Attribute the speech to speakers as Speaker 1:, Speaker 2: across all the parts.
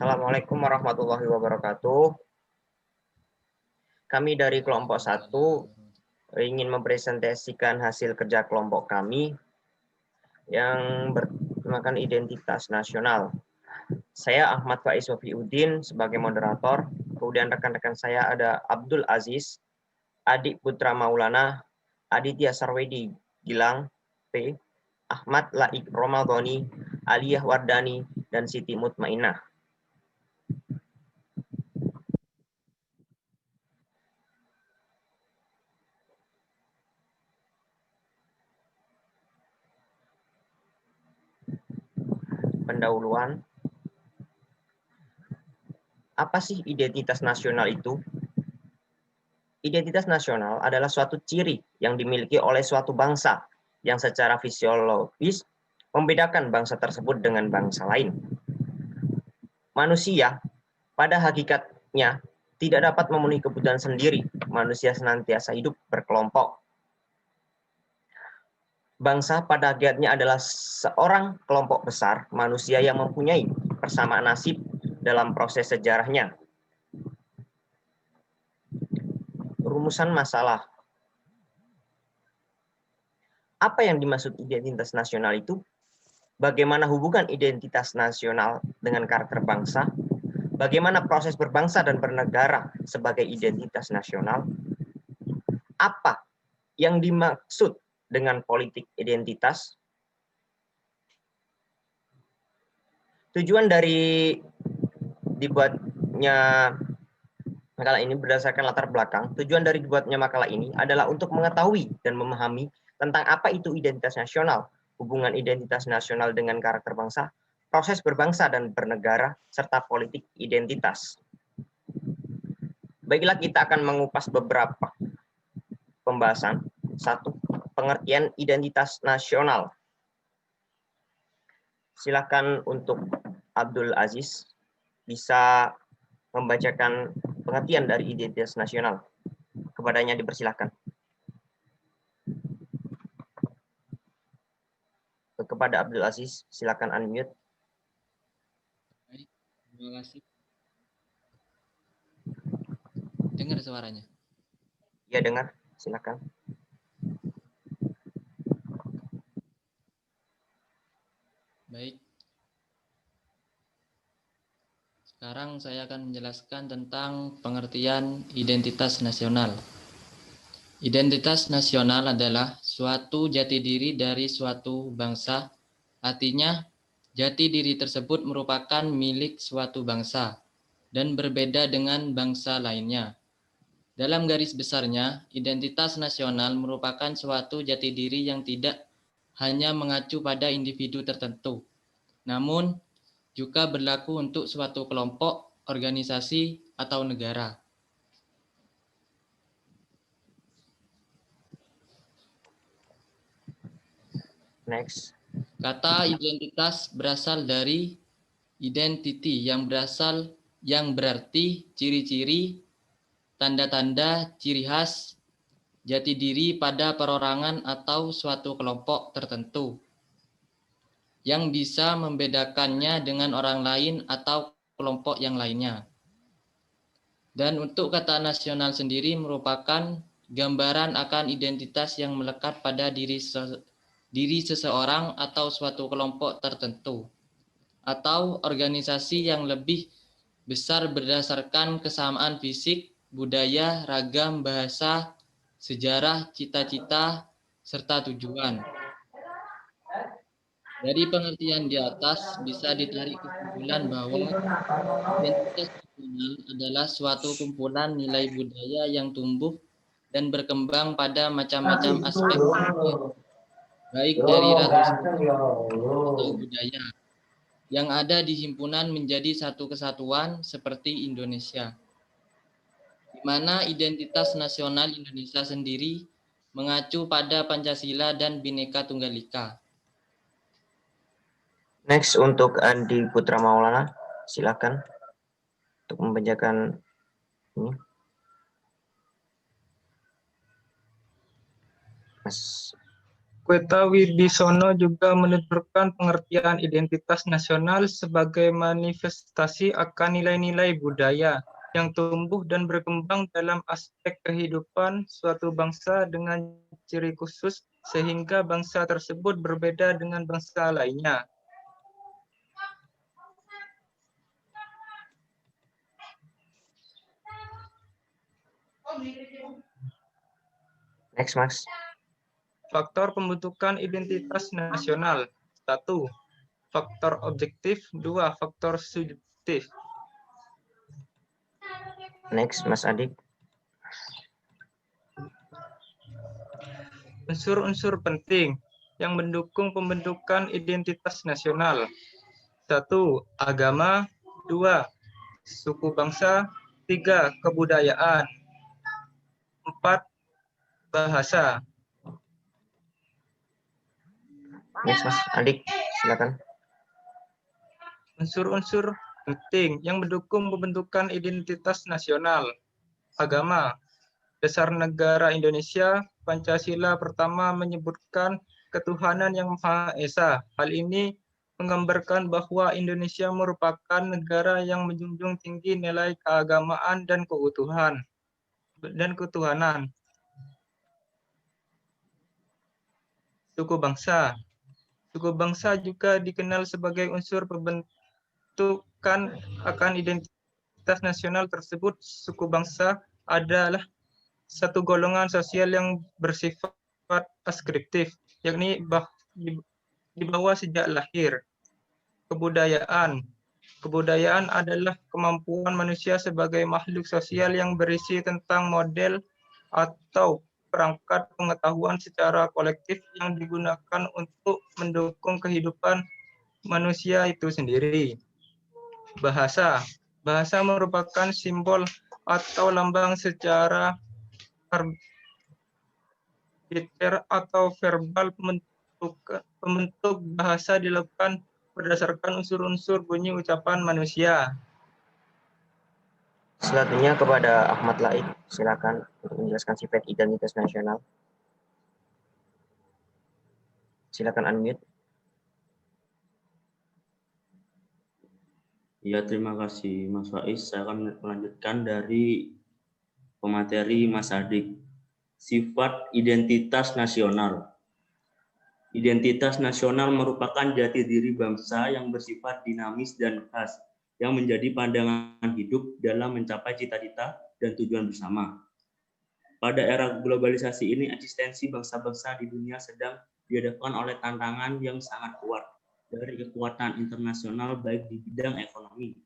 Speaker 1: Assalamualaikum warahmatullahi wabarakatuh. Kami dari kelompok 1 ingin mempresentasikan hasil kerja kelompok kami yang bertemakan identitas nasional. Saya Ahmad Faiz Wafiuddin sebagai moderator, kemudian rekan-rekan saya ada Abdul Aziz, Adik Putra Maulana, Aditya Sarwedi Gilang, P, Ahmad Laik Romadhoni, Aliyah Wardani, dan Siti Mutmainah. Pendahuluan. Apa sih identitas nasional itu? Identitas nasional adalah suatu ciri yang dimiliki oleh suatu bangsa yang secara fisiologis membedakan bangsa tersebut dengan bangsa lain. Manusia pada hakikatnya tidak dapat memenuhi kebutuhan sendiri. Manusia senantiasa hidup berkelompok. Bangsa pada hakikatnya adalah seorang kelompok besar manusia yang mempunyai persamaan nasib dalam proses sejarahnya. Rumusan masalah. Apa yang dimaksud identitas nasional itu? Bagaimana hubungan identitas nasional dengan karakter bangsa? Bagaimana proses berbangsa dan bernegara sebagai identitas nasional? Apa yang dimaksud dengan politik identitas? Tujuan dari dibuatnya makalah ini berdasarkan latar belakang. Tujuan dari dibuatnya makalah ini adalah untuk mengetahui dan memahami tentang apa itu identitas nasional, hubungan identitas nasional dengan karakter bangsa, proses berbangsa dan bernegara, serta politik identitas. Baiklah, kita akan mengupas beberapa pembahasan. 1. Pengertian identitas nasional. Silakan untuk Abdul Aziz bisa membacakan pengertian dari identitas nasional. Kepadanya dipersilakan. Kepada Abdul Aziz, silakan unmute.
Speaker 2: Baik, terima kasih. Dengar suaranya?
Speaker 1: Ya, dengar. Silakan.
Speaker 2: Baik. Sekarang saya akan menjelaskan tentang pengertian identitas nasional. Identitas nasional adalah suatu jati diri dari suatu bangsa. Artinya, jati diri tersebut merupakan milik suatu bangsa dan berbeda dengan bangsa lainnya. Dalam garis besarnya, identitas nasional merupakan suatu jati diri yang tidak hanya mengacu pada individu tertentu, namun juga berlaku untuk suatu kelompok, organisasi, atau negara.
Speaker 1: Next.
Speaker 2: Kata identitas berasal dari identity yang berarti ciri-ciri, tanda-tanda, ciri khas, jati diri pada perorangan atau suatu kelompok tertentu yang bisa membedakannya dengan orang lain atau kelompok yang lainnya. Dan untuk kata nasional sendiri merupakan gambaran akan identitas yang melekat pada diri seseorang atau suatu kelompok tertentu, atau organisasi yang lebih besar berdasarkan kesamaan fisik, budaya, ragam bahasa, sejarah, cita-cita, serta tujuan. Dari pengertian di atas bisa ditarik kesimpulan bahwa identitas nasional adalah suatu kumpulan nilai budaya yang tumbuh dan berkembang pada macam-macam aspek, baik dari ratusan atau budaya, yang ada di himpunan menjadi satu kesatuan seperti Indonesia, di mana identitas nasional Indonesia sendiri mengacu pada Pancasila dan Bhinneka Tunggal Ika.
Speaker 1: Next untuk Andi Putra Maulana, silakan untuk membacakan ini. Mas.
Speaker 3: Weta Wibisono juga menuturkan pengertian identitas nasional sebagai manifestasi akan nilai-nilai budaya yang tumbuh dan berkembang dalam aspek kehidupan suatu bangsa dengan ciri khusus sehingga bangsa tersebut berbeda dengan bangsa lainnya.
Speaker 1: Next, Mas.
Speaker 3: Faktor pembentukan identitas nasional. 1. Faktor objektif. 2. Faktor subjektif.
Speaker 1: Next, Mas Adik.
Speaker 3: Unsur-unsur penting yang mendukung pembentukan identitas nasional. 1. Agama. 2. Suku bangsa. 3. Kebudayaan. 4. Bahasa.
Speaker 1: Next, Mas Adik, silakan.
Speaker 3: Unsur-unsur penting yang mendukung pembentukan identitas nasional. Agama. Dasar negara Indonesia, Pancasila pertama menyebutkan ketuhanan yang Maha Esa. Hal ini menggambarkan bahwa Indonesia merupakan negara yang menjunjung tinggi nilai keagamaan dan ketuhanan. Suku bangsa. Suku bangsa juga dikenal sebagai unsur pembentukan akan identitas nasional tersebut. Suku bangsa adalah satu golongan sosial yang bersifat askriptif, yakni dibawa sejak lahir. Kebudayaan. Kebudayaan adalah kemampuan manusia sebagai makhluk sosial yang berisi tentang model atau perangkat pengetahuan secara kolektif yang digunakan untuk mendukung kehidupan manusia itu sendiri. Bahasa. Bahasa merupakan simbol atau lambang secara arbiter atau verbal. Pembentuk bahasa dilakukan berdasarkan unsur-unsur bunyi ucapan manusia.
Speaker 1: Selanjutnya kepada Ahmad Laik, silakan untuk menjelaskan sifat identitas nasional. Silakan unmute.
Speaker 4: Ya, terima kasih Mas Faiz. Saya akan melanjutkan dari pemateri Mas Adik. Sifat identitas nasional. Identitas nasional merupakan jati diri bangsa yang bersifat dinamis dan khas, yang menjadi pandangan hidup dalam mencapai cita-cita dan tujuan bersama. Pada era globalisasi ini, eksistensi bangsa-bangsa di dunia sedang dihadapkan oleh tantangan yang sangat kuat dari kekuatan internasional baik di bidang ekonomi,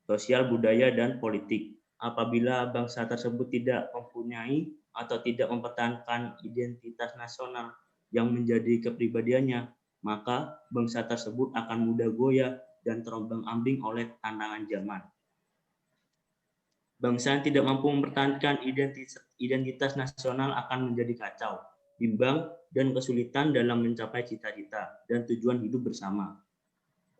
Speaker 4: sosial, budaya, dan politik. Apabila bangsa tersebut tidak mempunyai atau tidak mempertahankan identitas nasional yang menjadi kepribadiannya, maka bangsa tersebut akan mudah goyah dan terombang-ambing oleh tantangan zaman. Bangsa yang tidak mampu mempertahankan identitas nasional akan menjadi kacau, bimbang, dan kesulitan dalam mencapai cita-cita dan tujuan hidup bersama.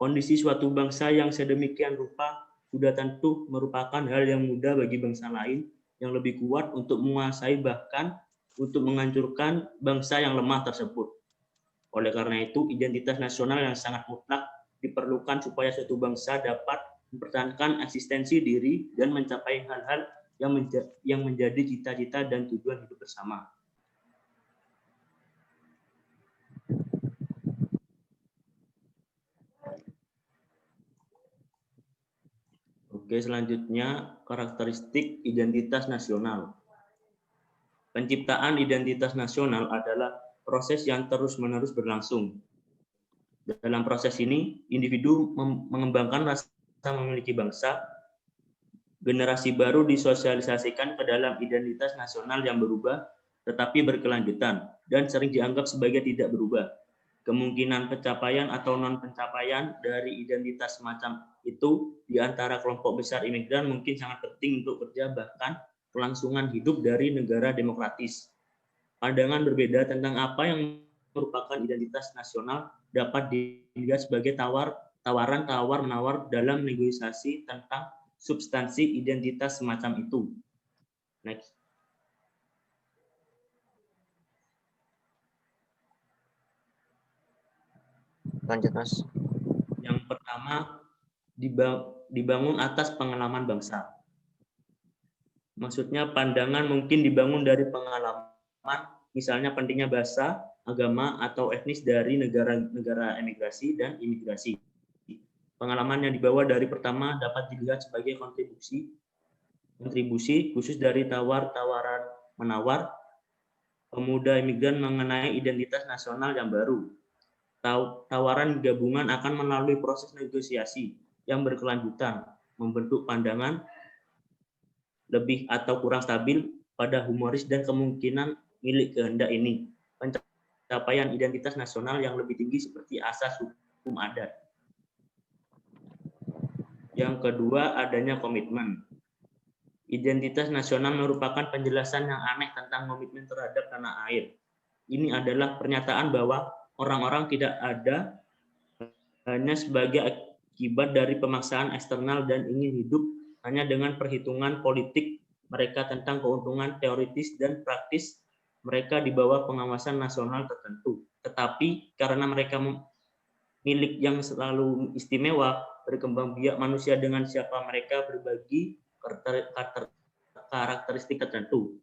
Speaker 4: Kondisi suatu bangsa yang sedemikian rupa sudah tentu merupakan hal yang mudah bagi bangsa lain yang lebih kuat untuk menguasai, bahkan untuk menghancurkan bangsa yang lemah tersebut. Oleh karena itu, identitas nasional yang sangat mutlak diperlukan supaya suatu bangsa dapat mempertahankan eksistensi diri dan mencapai hal-hal yang menjadi cita-cita dan tujuan hidup bersama. Oke, selanjutnya karakteristik identitas nasional. Penciptaan identitas nasional adalah proses yang terus-menerus berlangsung. Dalam proses ini, individu mengembangkan rasa memiliki bangsa, generasi baru disosialisasikan ke dalam identitas nasional yang berubah tetapi berkelanjutan dan sering dianggap sebagai tidak berubah. Kemungkinan pencapaian atau non-pencapaian dari identitas semacam itu di antara kelompok besar imigran mungkin sangat penting untuk kerja bahkan kelangsungan hidup dari negara demokratis. Pandangan berbeda tentang apa yang merupakan identitas nasional dapat dilihat sebagai tawaran tawar-menawar dalam negosiasi tentang substansi identitas semacam itu. Next.
Speaker 1: Lanjut, Mas.
Speaker 4: Yang pertama, dibangun atas pengalaman bangsa. Maksudnya pandangan mungkin dibangun dari pengalaman, misalnya pentingnya bahasa, agama, atau etnis dari negara-negara emigrasi dan imigrasi. Pengalaman yang dibawa dari pertama dapat dilihat sebagai kontribusi khusus dari tawar-menawar pemuda imigran mengenai identitas nasional yang baru. Tawaran gabungan akan melalui proses negosiasi yang berkelanjutan, membentuk pandangan lebih atau kurang stabil pada humoris dan kemungkinan milik kehendak ini. Pencapaian identitas nasional yang lebih tinggi seperti asas hukum adat. Yang kedua, adanya komitmen. Identitas nasional merupakan penjelasan yang aneh tentang komitmen terhadap tanah air. Ini adalah pernyataan bahwa orang-orang tidak ada hanya sebagai akibat dari pemaksaan eksternal dan ingin hidup hanya dengan perhitungan politik mereka tentang keuntungan teoritis dan praktis mereka di bawah pengawasan nasional tertentu. Tetapi karena mereka milik yang selalu istimewa, berkembang biak manusia dengan siapa mereka berbagi karakteristik tertentu,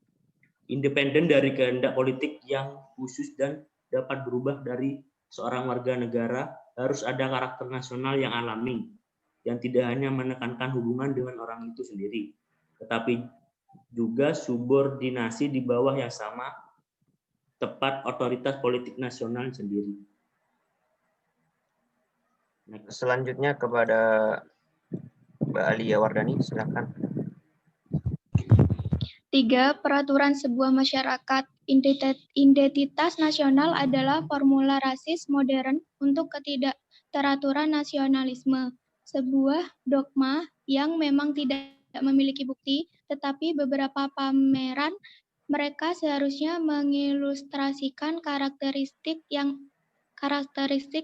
Speaker 4: independen dari kehendak politik yang khusus dan dapat berubah dari seorang warga negara, harus ada karakter nasional yang alami, yang tidak hanya menekankan hubungan dengan orang itu sendiri, tetapi juga subordinasi di bawah yang sama, tepat otoritas politik nasional sendiri.
Speaker 1: Selanjutnya kepada Mbak Alia Wardani, silakan.
Speaker 5: 3. Peraturan sebuah masyarakat. Identitas nasional adalah formula rasis modern untuk ketidakteraturan nasionalisme. Sebuah dogma yang memang tidak memiliki bukti, tetapi beberapa pameran mereka seharusnya mengilustrasikan karakteristik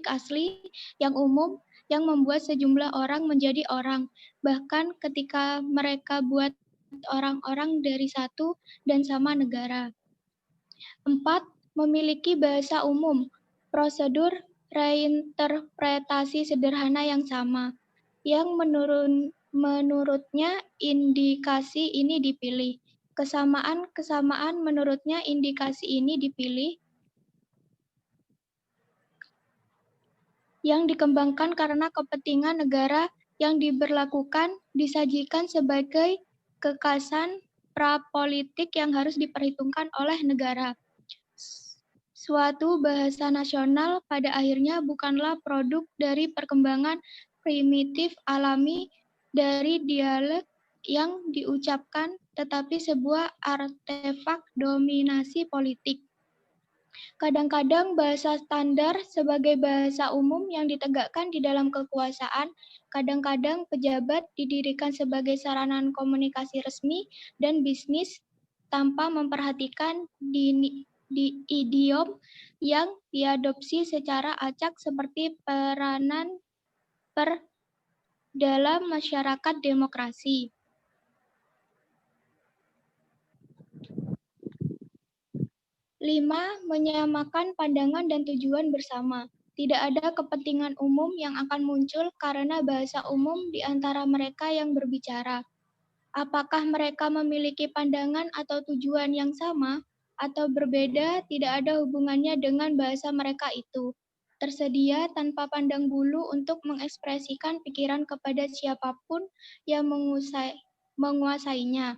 Speaker 5: asli yang umum yang membuat sejumlah orang menjadi orang, bahkan ketika mereka buat orang-orang dari satu dan sama negara. 4. Memiliki bahasa umum, prosedur reinterpretasi sederhana yang sama, yang menurutnya indikasi ini dipilih. Kesamaan menurutnya indikasi ini dipilih, yang dikembangkan karena kepentingan negara yang diberlakukan disajikan sebagai kekasan prapolitik yang harus diperhitungkan oleh negara. Suatu bahasa nasional pada akhirnya bukanlah produk dari perkembangan primitif alami dari dialek yang diucapkan, tetapi sebuah artefak dominasi politik. Kadang-kadang bahasa standar sebagai bahasa umum yang ditegakkan di dalam kekuasaan, kadang-kadang pejabat didirikan sebagai sarana komunikasi resmi dan bisnis tanpa memperhatikan di idiom yang diadopsi secara acak seperti peranan dalam masyarakat demokrasi. 5. Menyamakan pandangan dan tujuan bersama. Tidak ada kepentingan umum yang akan muncul karena bahasa umum di antara mereka yang berbicara. Apakah mereka memiliki pandangan atau tujuan yang sama atau berbeda tidak ada hubungannya dengan bahasa mereka itu. Tersedia tanpa pandang bulu untuk mengekspresikan pikiran kepada siapapun yang menguasainya.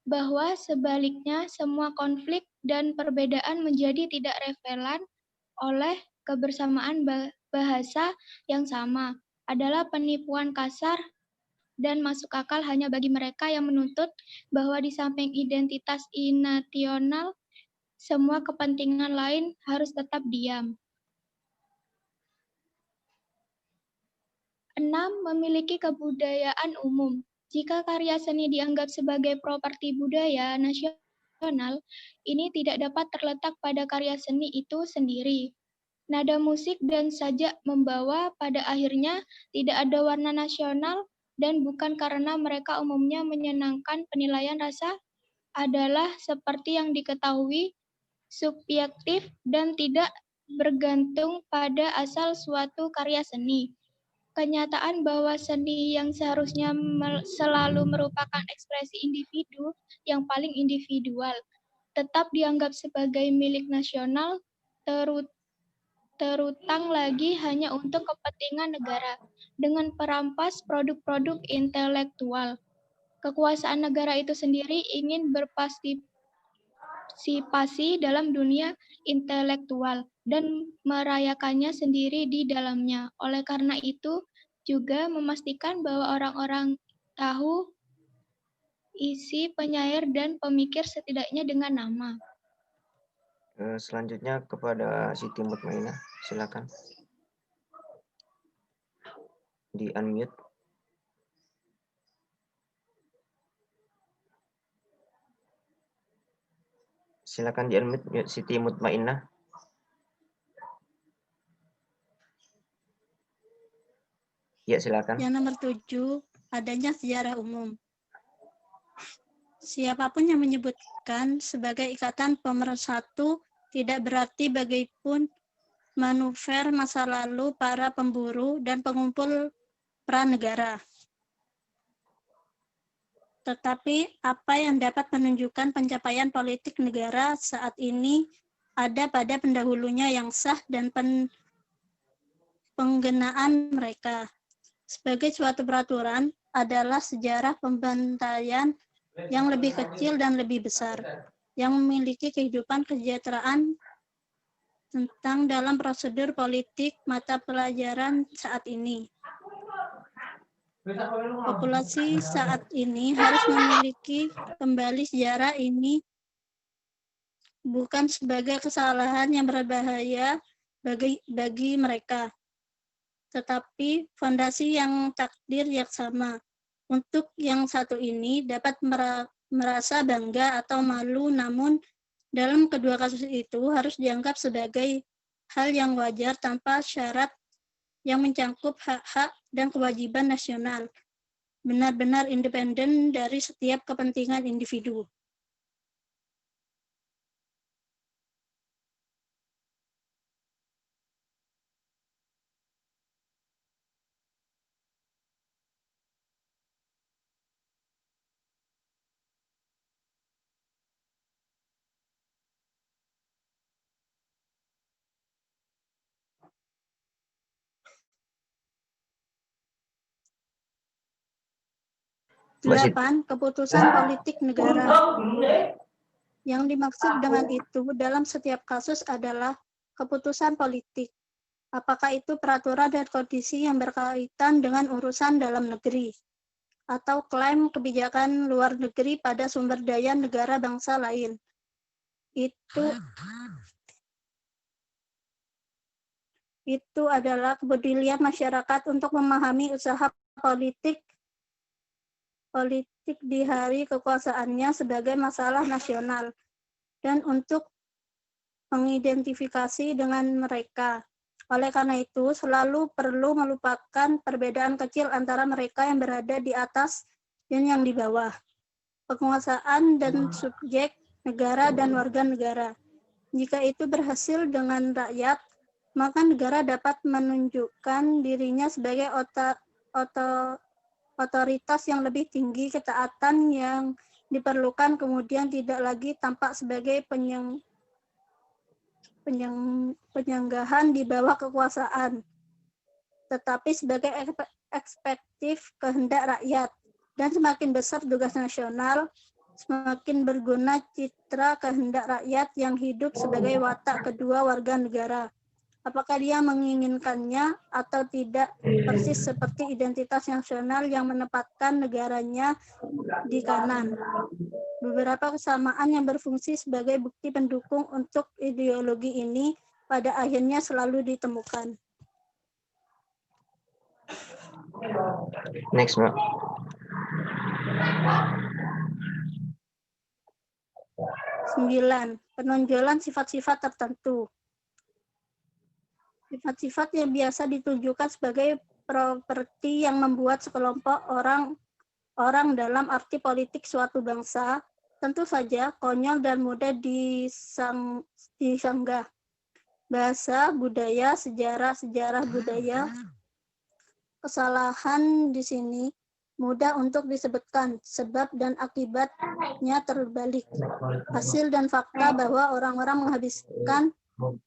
Speaker 5: Bahwa sebaliknya semua konflik dan perbedaan menjadi tidak relevan oleh kebersamaan bahasa yang sama adalah penipuan kasar dan masuk akal hanya bagi mereka yang menuntut bahwa di samping identitas nasional, semua kepentingan lain harus tetap diam. 6. Memiliki kebudayaan umum. Jika karya seni dianggap sebagai properti budaya nasional, ini tidak dapat terletak pada karya seni itu sendiri. Nada musik dan sajak membawa pada akhirnya tidak ada warna nasional dan bukan karena mereka umumnya menyenangkan penilaian rasa adalah seperti yang diketahui subjektif dan tidak bergantung pada asal suatu karya seni. Kenyataan bahwa seni yang seharusnya selalu merupakan ekspresi individu yang paling individual, tetap dianggap sebagai milik nasional, terutang lagi hanya untuk kepentingan negara, dengan perampas produk-produk intelektual. Kekuasaan negara itu sendiri ingin berpartisipasi dalam dunia intelektual dan merayakannya sendiri di dalamnya. Oleh karena itu, juga memastikan bahwa orang-orang tahu isi penyair dan pemikir setidaknya dengan nama.
Speaker 1: Selanjutnya kepada Siti Mutmainah, silakan. Di unmute. Silakan di unmute Siti Mutmainah. Ya, silakan.
Speaker 6: Yang nomor 7, adanya sejarah umum. Siapapun yang menyebutkan sebagai ikatan pemersatu tidak berarti bagaimanapun manuver masa lalu para pemburu dan pengumpul pranegara. Tetapi apa yang dapat menunjukkan pencapaian politik negara saat ini ada pada pendahulunya yang sah dan penggunaan mereka. Sebagai suatu peraturan adalah sejarah pembantaian yang lebih kecil dan lebih besar, yang memiliki kehidupan kesejahteraan tentang dalam prosedur politik mata pelajaran saat ini. Populasi saat ini harus memiliki kembali sejarah ini bukan sebagai kesalahan yang berbahaya bagi mereka, tetapi fondasi yang takdir yang sama. Untuk yang satu ini dapat merasa bangga atau malu, namun dalam kedua kasus itu harus dianggap sebagai hal yang wajar tanpa syarat yang mencangkup hak-hak dan kewajiban nasional, benar-benar independen dari setiap kepentingan individu. Delapan, keputusan politik negara. Yang dimaksud dengan itu dalam setiap kasus adalah keputusan politik. Apakah itu peraturan dan kondisi yang berkaitan dengan urusan dalam negeri, atau klaim kebijakan luar negeri pada sumber daya negara bangsa lain. Itu adalah kepedulian masyarakat untuk memahami usaha politik di hari kekuasaannya sebagai masalah nasional dan untuk mengidentifikasi dengan mereka. Oleh karena itu, selalu perlu melupakan perbedaan kecil antara mereka yang berada di atas dan yang di bawah. Penguasaan dan subjek negara dan warga negara. Jika itu berhasil dengan rakyat, maka negara dapat menunjukkan dirinya sebagai otoritas yang lebih tinggi. Ketaatan yang diperlukan kemudian tidak lagi tampak sebagai penyanggahan di bawah kekuasaan, tetapi sebagai ekspektif kehendak rakyat. Dan semakin besar tugas nasional, semakin berguna citra kehendak rakyat yang hidup sebagai watak kedua warga negara. Apakah dia menginginkannya atau tidak, persis seperti identitas nasional yang menempatkan negaranya di kanan. Beberapa kesamaan yang berfungsi sebagai bukti pendukung untuk ideologi ini pada akhirnya selalu ditemukan.
Speaker 1: Next, Mbak.
Speaker 6: Sembilan, penonjolan sifat-sifat tertentu. Sifat-sifat yang biasa ditunjukkan sebagai properti yang membuat sekelompok orang dalam arti politik suatu bangsa tentu saja konyol dan mudah disanggah. bahasa, budaya, sejarah budaya. Kesalahan di sini mudah untuk disebutkan, sebab dan akibatnya terbalik. Hasil dan fakta bahwa orang-orang menghabiskan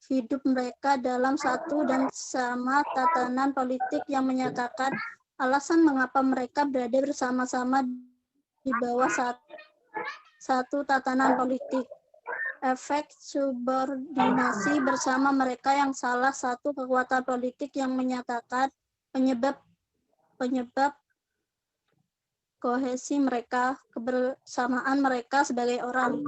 Speaker 6: hidup mereka dalam satu dan sama tatanan politik yang menyatakan alasan mengapa mereka berada bersama-sama di bawah satu tatanan politik. Efek subordinasi bersama mereka yang salah satu kekuatan politik yang menyatakan penyebab kohesi mereka, kebersamaan mereka sebagai orang.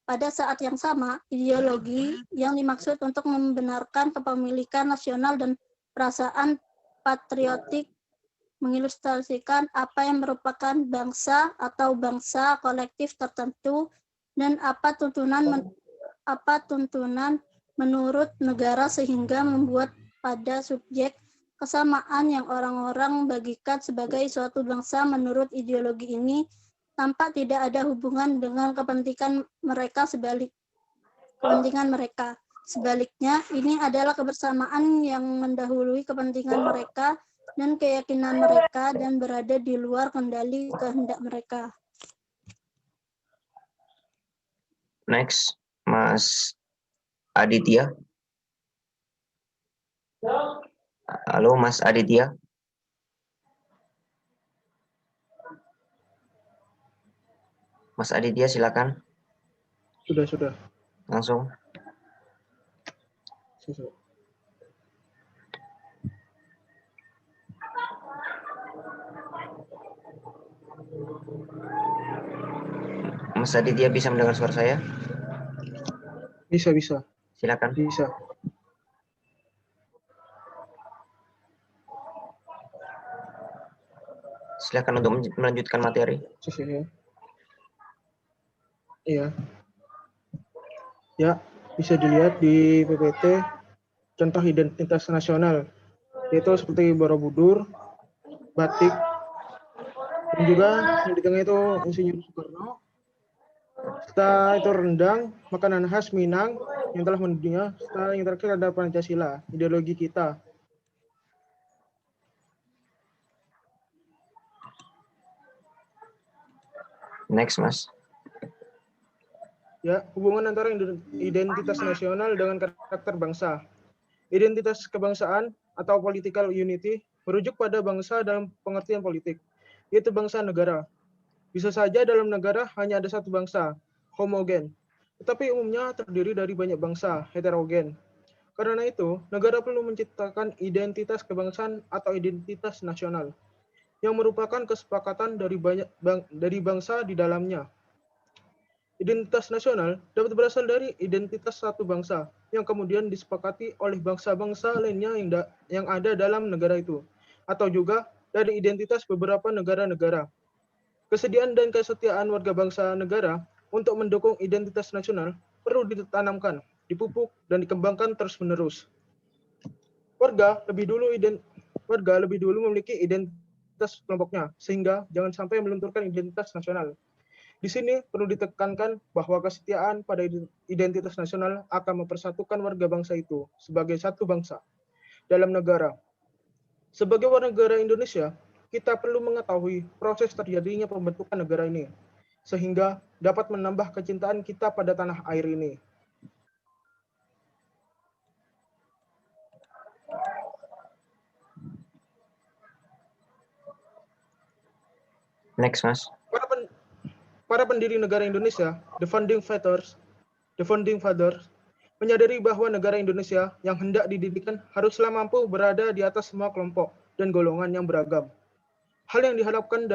Speaker 6: Pada saat yang sama, ideologi yang dimaksud untuk membenarkan kepemilikan nasional dan perasaan patriotik mengilustrasikan apa yang merupakan bangsa atau bangsa kolektif tertentu dan apa tuntunan menurut negara sehingga membuat pada subjek kesamaan yang orang-orang bagikan sebagai suatu bangsa menurut ideologi ini tampak tidak ada hubungan dengan kepentingan mereka. Sebaliknya, ini adalah kebersamaan yang mendahului kepentingan mereka dan keyakinan mereka dan berada di luar kendali kehendak mereka.
Speaker 1: Next, Mas Aditya. Halo, Mas Aditya. Mas Aditya, silakan.
Speaker 7: Sudah.
Speaker 1: Langsung. Mas Aditya bisa mendengar suara saya?
Speaker 7: Bisa.
Speaker 1: Silakan.
Speaker 7: Bisa.
Speaker 1: Silakan untuk melanjutkan materi.
Speaker 7: Iya. Ya, bisa dilihat di PPT contoh identitas nasional, yaitu seperti Borobudur, batik, dan juga di tengah itu Insinyur Soekarno. Setelah itu rendang, makanan khas Minang yang telah mendunia. Setelah yang terakhir ada Pancasila, ideologi kita.
Speaker 1: Next, Mas.
Speaker 7: Ya, hubungan antara identitas nasional dengan karakter bangsa. Identitas kebangsaan atau political unity merujuk pada bangsa dalam pengertian politik, yaitu bangsa negara. Bisa saja dalam negara hanya ada satu bangsa, homogen, tetapi umumnya terdiri dari banyak bangsa, heterogen. Karena itu, negara perlu menciptakan identitas kebangsaan atau identitas nasional, yang merupakan kesepakatan dari bangsa di dalamnya. Identitas nasional dapat berasal dari identitas satu bangsa yang kemudian disepakati oleh bangsa-bangsa lainnya yang ada dalam negara itu, atau juga dari identitas beberapa negara-negara. Kesediaan dan kesetiaan warga bangsa negara untuk mendukung identitas nasional perlu ditanamkan, dipupuk, dan dikembangkan terus-menerus. Warga lebih dulu memiliki identitas kelompoknya, sehingga jangan sampai melunturkan identitas nasional. Di sini perlu ditekankan bahwa kesetiaan pada identitas nasional akan mempersatukan warga bangsa itu sebagai satu bangsa dalam negara. Sebagai warga negara Indonesia, kita perlu mengetahui proses terjadinya pembentukan negara ini, sehingga dapat menambah kecintaan kita pada tanah air ini.
Speaker 1: Next, Mas.
Speaker 7: Para pendiri negara Indonesia, the founding fathers, menyadari bahwa negara Indonesia yang hendak didirikan haruslah mampu berada di atas semua kelompok dan golongan yang beragam. Hal yang diharapkan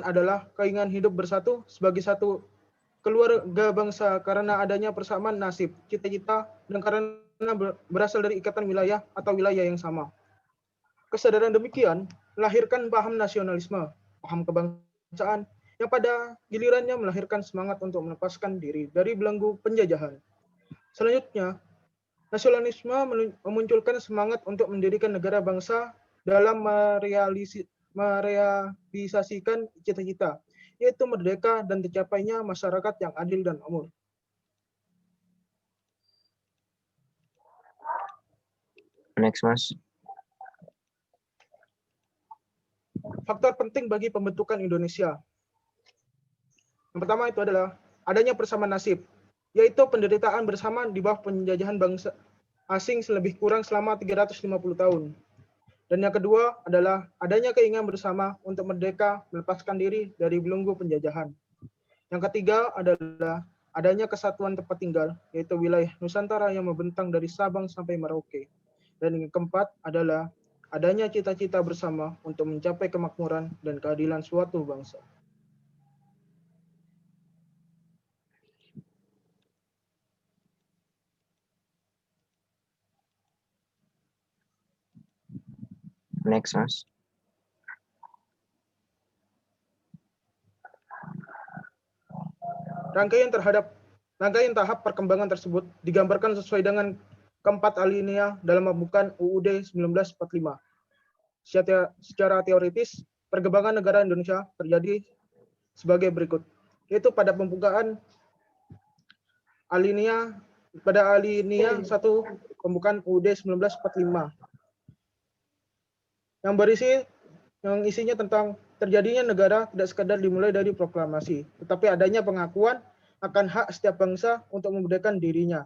Speaker 7: adalah keinginan hidup bersatu sebagai satu keluarga bangsa karena adanya persamaan nasib, cita-cita, dan karena berasal dari ikatan wilayah atau wilayah yang sama. Kesadaran demikian melahirkan paham nasionalisme, paham kebangsaan, yang pada gilirannya melahirkan semangat untuk melepaskan diri dari belenggu penjajahan. Selanjutnya, nasionalisme memunculkan semangat untuk mendirikan negara bangsa dalam merealisasikan cita-cita, yaitu merdeka dan tercapainya masyarakat yang adil dan makmur.
Speaker 1: Next, Mas.
Speaker 7: Faktor penting bagi pembentukan Indonesia. Yang pertama itu adalah adanya persamaan nasib, yaitu penderitaan bersama di bawah penjajahan bangsa asing lebih kurang selama 350 tahun. Dan yang kedua adalah adanya keinginan bersama untuk merdeka melepaskan diri dari belenggu penjajahan. Yang ketiga adalah adanya kesatuan tempat tinggal, yaitu wilayah Nusantara yang membentang dari Sabang sampai Merauke. Dan yang keempat adalah adanya cita-cita bersama untuk mencapai kemakmuran dan keadilan suatu bangsa.
Speaker 1: Next, Mas.
Speaker 7: Rangkaian tahap perkembangan tersebut digambarkan sesuai dengan keempat alinea dalam pembukaan UUD 1945. Secara teoritis, perkembangan negara Indonesia terjadi sebagai berikut, yaitu pada pembukaan alinea 1 pembukaan UUD 1945 yang isinya tentang terjadinya negara tidak sekadar dimulai dari proklamasi, tetapi adanya pengakuan akan hak setiap bangsa untuk memerdekakan dirinya.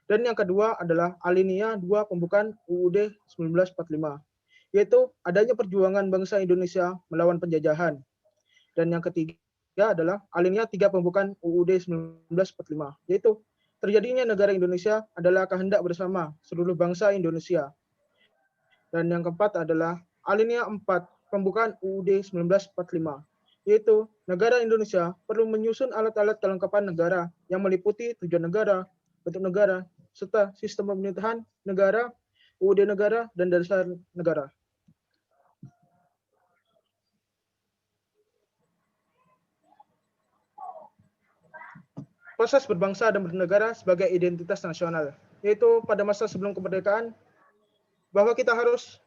Speaker 7: Dan yang kedua adalah alinea 2 pembukaan UUD 1945, yaitu adanya perjuangan bangsa Indonesia melawan penjajahan. Dan yang ketiga adalah alinea 3 pembukaan UUD 1945, yaitu terjadinya negara Indonesia adalah kehendak bersama seluruh bangsa Indonesia. Dan yang keempat adalah alinea 4 pembukaan UUD 1945, yaitu negara Indonesia perlu menyusun alat-alat kelengkapan negara yang meliputi tujuan negara, bentuk negara, serta sistem pemerintahan negara, UUD negara, dan dasar negara. Proses berbangsa dan bernegara sebagai identitas nasional, yaitu pada masa sebelum kemerdekaan, bahwa kita harus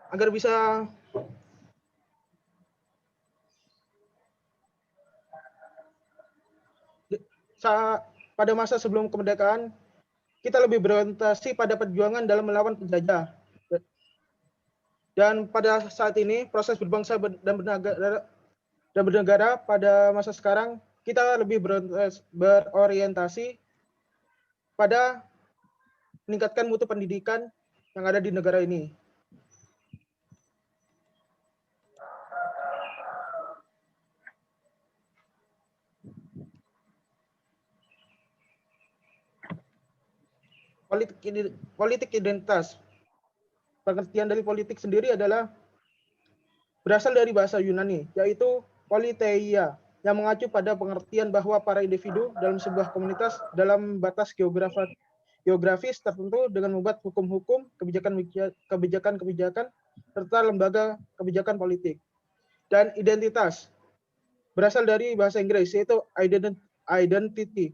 Speaker 7: agar bisa pada masa sebelum kemerdekaan, kita lebih berorientasi pada perjuangan dalam melawan penjajah. Dan pada saat ini, proses berbangsa dan bernegara pada masa sekarang, kita lebih berorientasi pada meningkatkan mutu pendidikan yang ada di negara ini. Politik identitas. Pengertian dari politik sendiri adalah berasal dari bahasa Yunani, yaitu politeia, yang mengacu pada pengertian bahwa para individu dalam sebuah komunitas dalam batas geografis tertentu dengan membuat hukum-hukum, kebijakan-kebijakan, serta lembaga kebijakan politik. Dan identitas berasal dari bahasa Inggris, yaitu identity,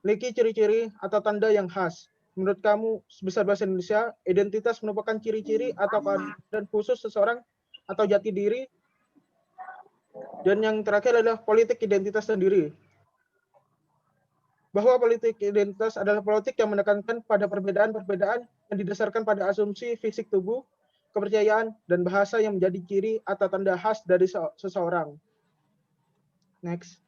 Speaker 7: memiliki ciri-ciri atau tanda yang khas. Menurut kamu, sebesar bahasa Indonesia, identitas merupakan ciri-ciri atau keadaan khusus seseorang atau jati diri. Dan yang terakhir adalah politik identitas sendiri. Bahwa politik identitas adalah politik yang menekankan pada perbedaan-perbedaan yang didasarkan pada asumsi fisik tubuh, kepercayaan, dan bahasa yang menjadi ciri atau tanda khas dari seseorang. Next.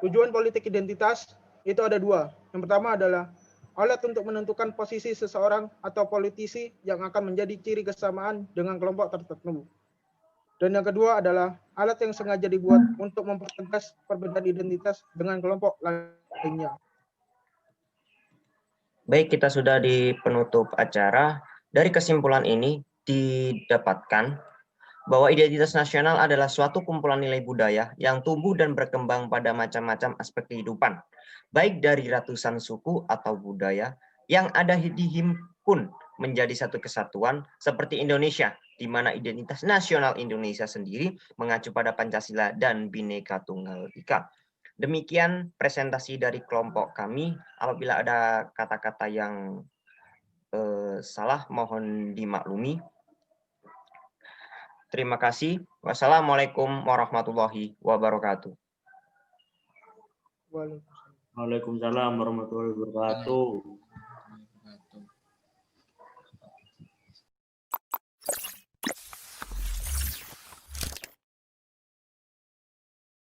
Speaker 7: Tujuan politik identitas itu ada dua. Yang pertama adalah alat untuk menentukan posisi seseorang atau politisi yang akan menjadi ciri kesamaan dengan kelompok tertentu. Dan yang kedua adalah alat yang sengaja dibuat untuk mempertegas perbedaan identitas dengan kelompok lainnya.
Speaker 1: Baik, kita sudah di penutup acara. Dari kesimpulan ini didapatkan bahwa identitas nasional adalah suatu kumpulan nilai budaya yang tumbuh dan berkembang pada macam-macam aspek kehidupan, baik dari ratusan suku atau budaya yang ada dihimpun menjadi satu kesatuan seperti Indonesia, di mana identitas nasional Indonesia sendiri mengacu pada Pancasila dan Bhinneka Tunggal Ika. Demikian presentasi dari kelompok kami. Apabila ada kata-kata yang salah, mohon dimaklumi. Terima kasih. Wassalamualaikum warahmatullahi wabarakatuh.
Speaker 7: Waalaikumsalam.
Speaker 4: Waalaikumsalam warahmatullahi wabarakatuh.